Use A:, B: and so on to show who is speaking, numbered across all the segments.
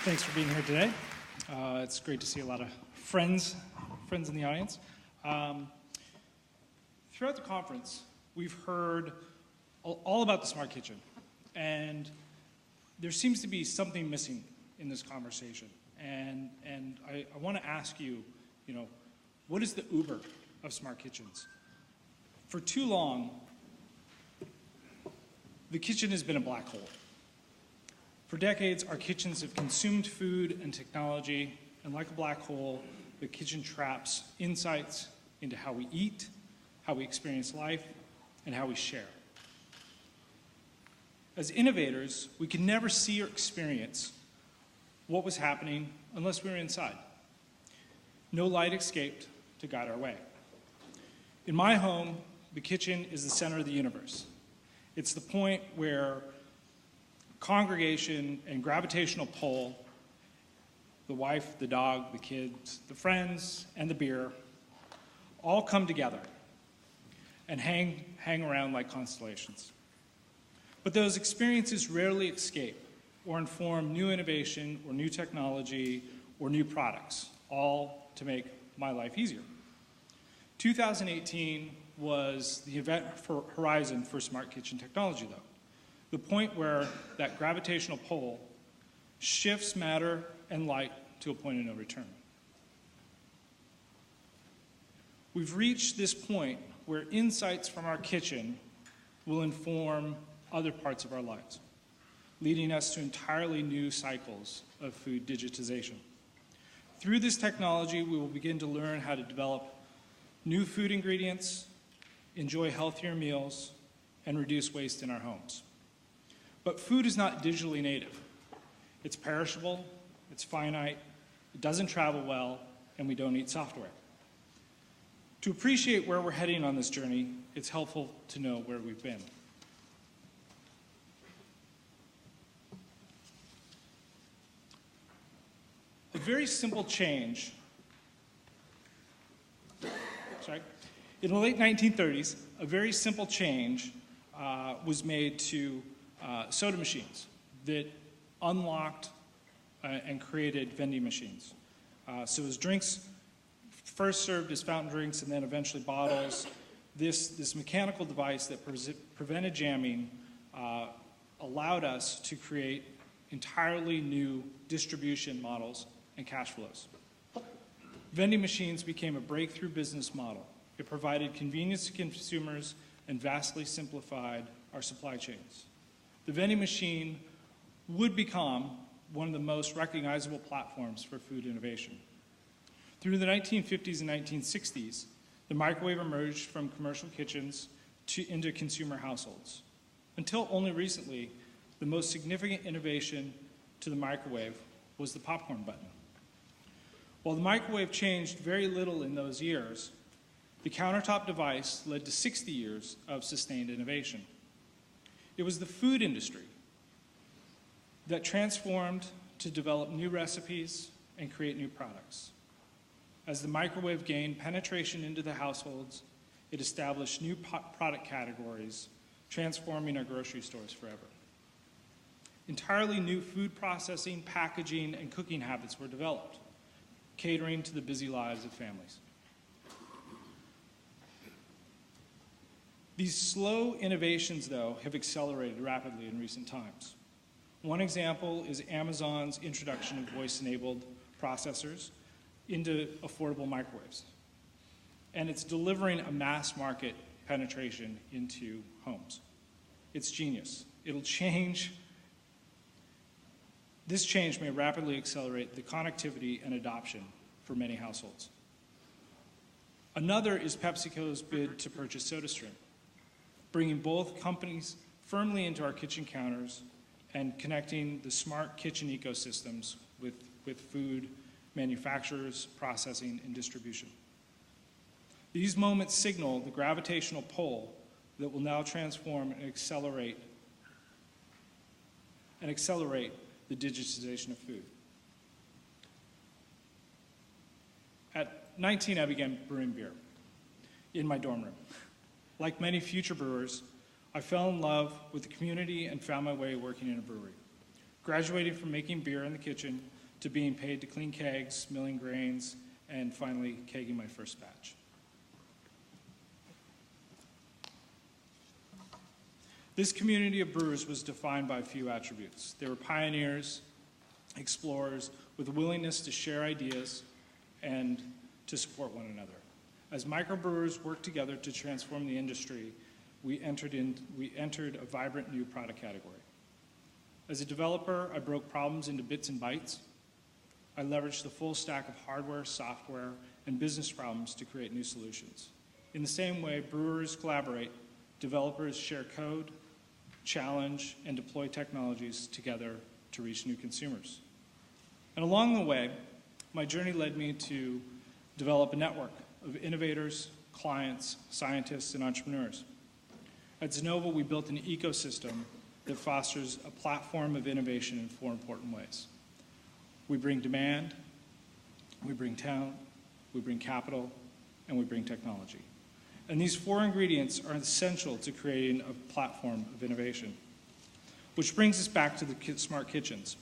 A: Thanks for being here today. It's great to see a lot of friends in the audience. Throughout the conference, we've heard all about the smart kitchen, and there seems to be something missing in this conversation. And I want to ask you, what is the Uber of smart kitchens? For too long, the kitchen has been a black hole. For decades, our kitchens have consumed food and technology, and like a black hole, the kitchen traps insights into how we eat, how we experience life, and how we share. As innovators, we can never see or experience what was happening unless we were inside. No light escaped to guide our way. In my home, the kitchen is the center of the universe. It's the point where congregation and gravitational pull, the wife, the dog, the kids, the friends, and the beer all come together and hang around like constellations. But those experiences rarely escape or inform new innovation or new technology or new products, all to make my life easier. 2018 was the event horizon for smart kitchen technology, though. The point where that gravitational pull shifts matter and light to a point of no return. We've reached this point where insights from our kitchen will inform other parts of our lives, leading us to entirely new cycles of food digitization. Through this technology, we will begin to learn how to develop new food ingredients, enjoy healthier meals, and reduce waste in our homes. But food is not digitally native. It's perishable, it's finite, it doesn't travel well, and we don't need software. To appreciate where we're heading on this journey, it's helpful to know where we've been. A very simple change, in the late 1930s, a very simple change was made to soda machines that unlocked and created vending machines. So as drinks first served as fountain drinks and then eventually bottles, this mechanical device that prevented jamming allowed us to create entirely new distribution models and cash flows. Vending machines became a breakthrough business model. It provided convenience to consumers and vastly simplified our supply chains. The vending machine would become one of the most recognizable platforms for food innovation. Through the 1950s and 1960s, the microwave emerged from commercial kitchens into consumer households. Until only recently, the most significant innovation to the microwave was the popcorn button. While the microwave changed very little in those years, the countertop device led to 60 years of sustained innovation. It was the food industry that transformed to develop new recipes and create new products. As the microwave gained penetration into the households, it established new product categories, transforming our grocery stores forever. Entirely new food processing, packaging, and cooking habits were developed, catering to the busy lives of families. These slow innovations, though, have accelerated rapidly in recent times. One example is Amazon's introduction of voice-enabled processors into affordable microwaves. And it's delivering a mass market penetration into homes. It's genius. It'll change. This change may rapidly accelerate the connectivity and adoption for many households. Another is PepsiCo's bid to purchase SodaStream, bringing both companies firmly into our kitchen counters and connecting the smart kitchen ecosystems with food manufacturers, processing, and distribution. These moments signal the gravitational pull that will now transform and accelerate the digitization of food. At 19, I began brewing beer in my dorm room. Like many future brewers, I fell in love with the community and found my way working in a brewery. graduating from making beer in the kitchen to being paid to clean kegs, milling grains, and finally kegging my first batch. This community of brewers was defined by a few attributes. They were pioneers, explorers, with a willingness to share ideas and to support one another. As microbrewers worked together to transform the industry, we entered a vibrant new product category. As a developer, I broke problems into bits and bytes. I leveraged the full stack of hardware, software, and business problems to create new solutions. In the same way, brewers collaborate, developers share code, challenge, and deploy technologies together to reach new consumers. And along the way, my journey led me to develop a network of innovators, clients, scientists, and entrepreneurs. At Xinova, we built an ecosystem that fosters a platform of innovation in four important ways. We bring demand, we bring talent, we bring capital, and we bring technology. And these four ingredients are essential to creating a platform of innovation. Which brings us back to the smart kitchens.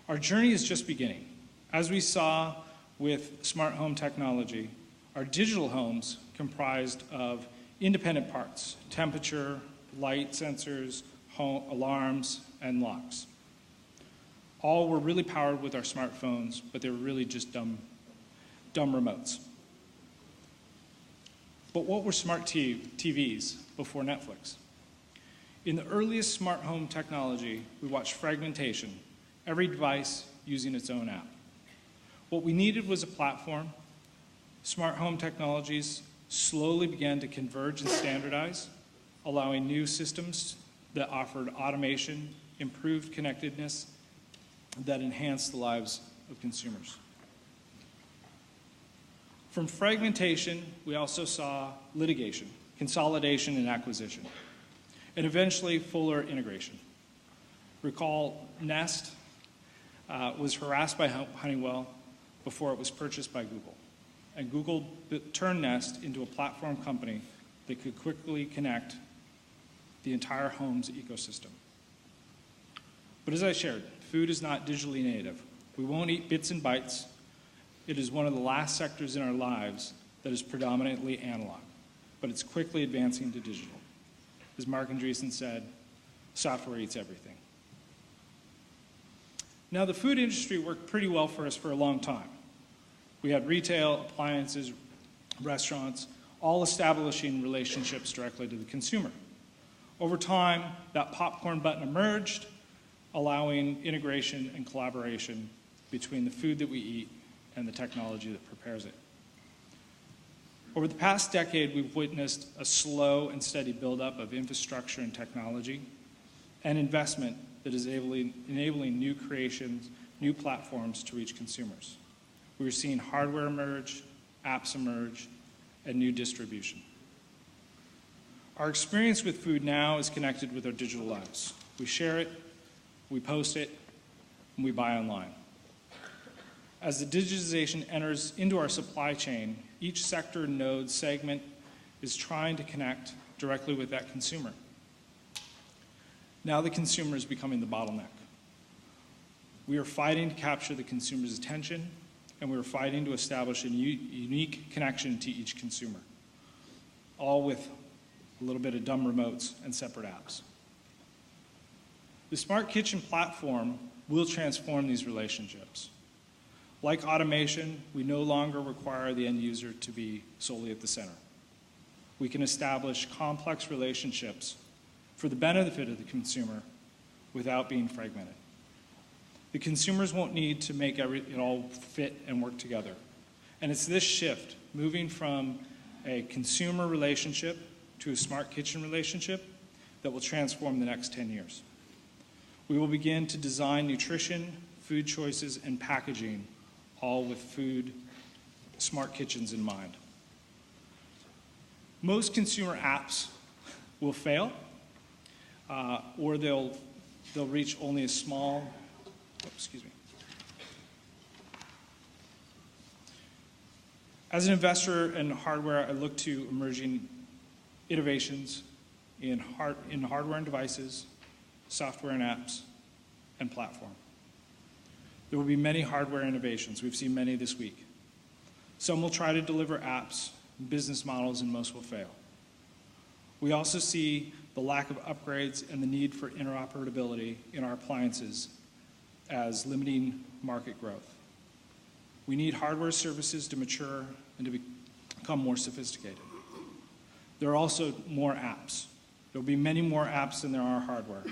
A: Our journey is just beginning. As we saw with smart home technology, our digital homes comprised of independent parts, temperature, light sensors, home alarms, and locks. All were really powered with our smartphones, but they were really just dumb remotes. But what were smart TVs before Netflix? In the earliest smart home technology, we watched fragmentation, every device using its own app. What we needed was a platform. Smart home technologies slowly began to converge and standardize, allowing new systems that offered automation, improved connectedness, that enhanced the lives of consumers. From fragmentation, we also saw litigation, consolidation and acquisition, and eventually fuller integration. Recall Nest was harassed by Honeywell before it was purchased by Google. And Google turned Nest into a platform company that could quickly connect the entire home's ecosystem. But as I shared, food is not digitally native. We won't eat bits and bytes. It is one of the last sectors in our lives that is predominantly analog, but it's quickly advancing to digital. As Mark Andreessen said, software eats everything. Now, the food industry worked pretty well for us for a long time. We had retail, appliances, restaurants, all establishing relationships directly to the consumer. Over time, that popcorn button emerged, allowing integration and collaboration between the food that we eat and the technology that prepares it. Over the past decade, we've witnessed a slow and steady buildup of infrastructure and technology and investment that is enabling new creations, new platforms to reach consumers. We're seeing hardware emerge, apps emerge, and new distribution. Our experience with food now is connected with our digital lives. We share it, we post it, and we buy online. As the digitization enters into our supply chain, each sector, node, segment is trying to connect directly with that consumer. Now the consumer is becoming the bottleneck. We are fighting to capture the consumer's attention, and we are fighting to establish a unique connection to each consumer, all with a little bit of dumb remotes and separate apps. The Smart Kitchen platform will transform these relationships. Like automation, we no longer require the end user to be solely at the center. We can establish complex relationships for the benefit of the consumer without being fragmented. The consumers won't need to make it all fit and work together. And it's this shift, moving from a consumer relationship to a smart kitchen relationship, that will transform the next 10 years. We will begin to design nutrition, food choices, and packaging, all with food, smart kitchens in mind. Most consumer apps will fail, or they'll reach only a small, As an investor in hardware, I look to emerging innovations in hardware and devices, software and apps, and platform. There will be many hardware innovations. We've seen many this week. Some will try to deliver apps, business models, and most will fail. We also see the lack of upgrades and the need for interoperability in our appliances as limiting market growth. We need hardware services to mature and to become more sophisticated. There are also more apps. There will be many more apps than there are hardware.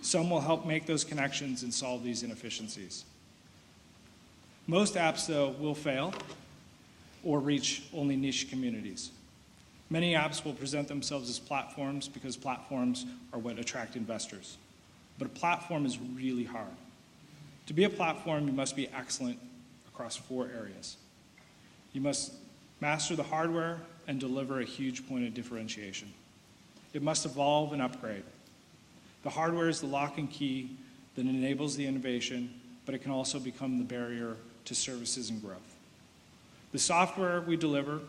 A: Some will help make those connections and solve these inefficiencies. Most apps, though, will fail or reach only niche communities. Many apps will present themselves as platforms because platforms are what attract investors. But a platform is really hard. To be a platform, you must be excellent across 4 areas. You must master the hardware and deliver a huge point of differentiation. It must evolve and upgrade. The hardware is the lock and key that enables the innovation, but it can also become the barrier to services and growth. The software we deliver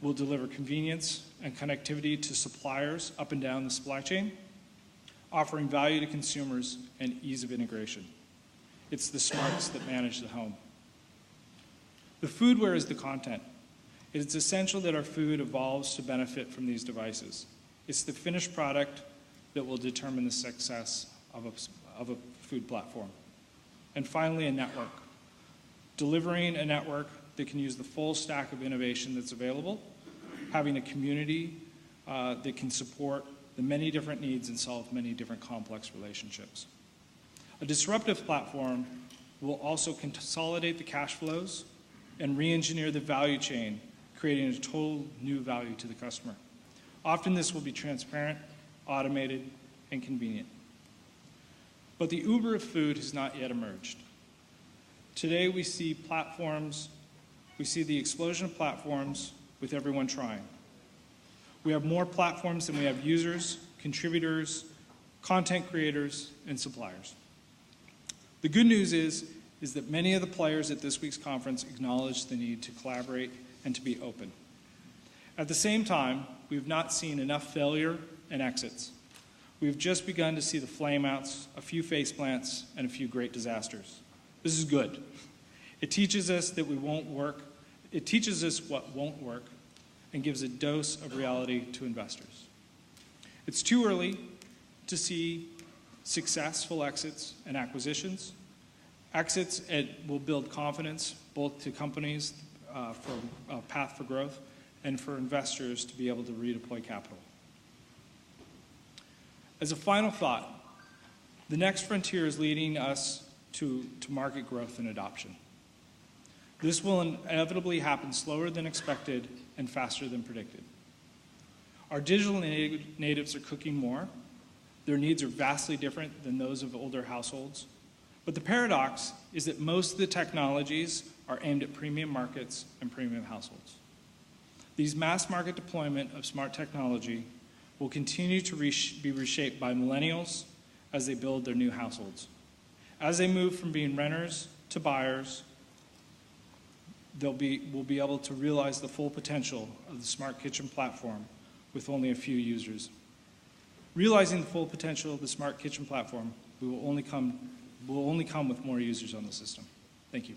A: will deliver convenience and connectivity to suppliers up and down the supply chain, offering value to consumers and ease of integration. It's the smarts that manage the home. The foodware is the content. It's essential that our food evolves to benefit from these devices. It's the finished product that will determine the success of a food platform. And finally, a network. Delivering a network that can use the full stack of innovation that's available, having a community that can support the many different needs and solve many different complex relationships. A disruptive platform will also consolidate the cash flows and re-engineer the value chain, creating a total new value to the customer. Often this will be transparent, automated, and convenient. But the Uber of food has not yet emerged. Today we see the explosion of platforms with everyone trying. We have more platforms than we have users, contributors, content creators, and suppliers. The good news is that many of the players at this week's conference acknowledge the need to collaborate and to be open. At the same time, we have not seen enough failure and exits. We've just begun to see the flameouts, a few face plants, and a few great disasters. This is good. It teaches us that we won't work. It teaches us what won't work and gives a dose of reality to investors. It's too early to see successful exits and acquisitions. Exits will build confidence both to companies for a path for growth and for investors to be able to redeploy capital. As a final thought, the next frontier is leading us to market growth and adoption. This will inevitably happen slower than expected and faster than predicted. Our digital natives are cooking more. Their needs are vastly different than those of older households. But the paradox is that most of the technologies are aimed at premium markets and premium households. These mass market deployment of smart technology will continue to be reshaped by millennials as they build their new households. As they move from being renters to buyers, we'll be able to realize the full potential of the smart kitchen platform with only a few users. Realizing the full potential of the smart kitchen platform will only come with more users on the system. Thank you.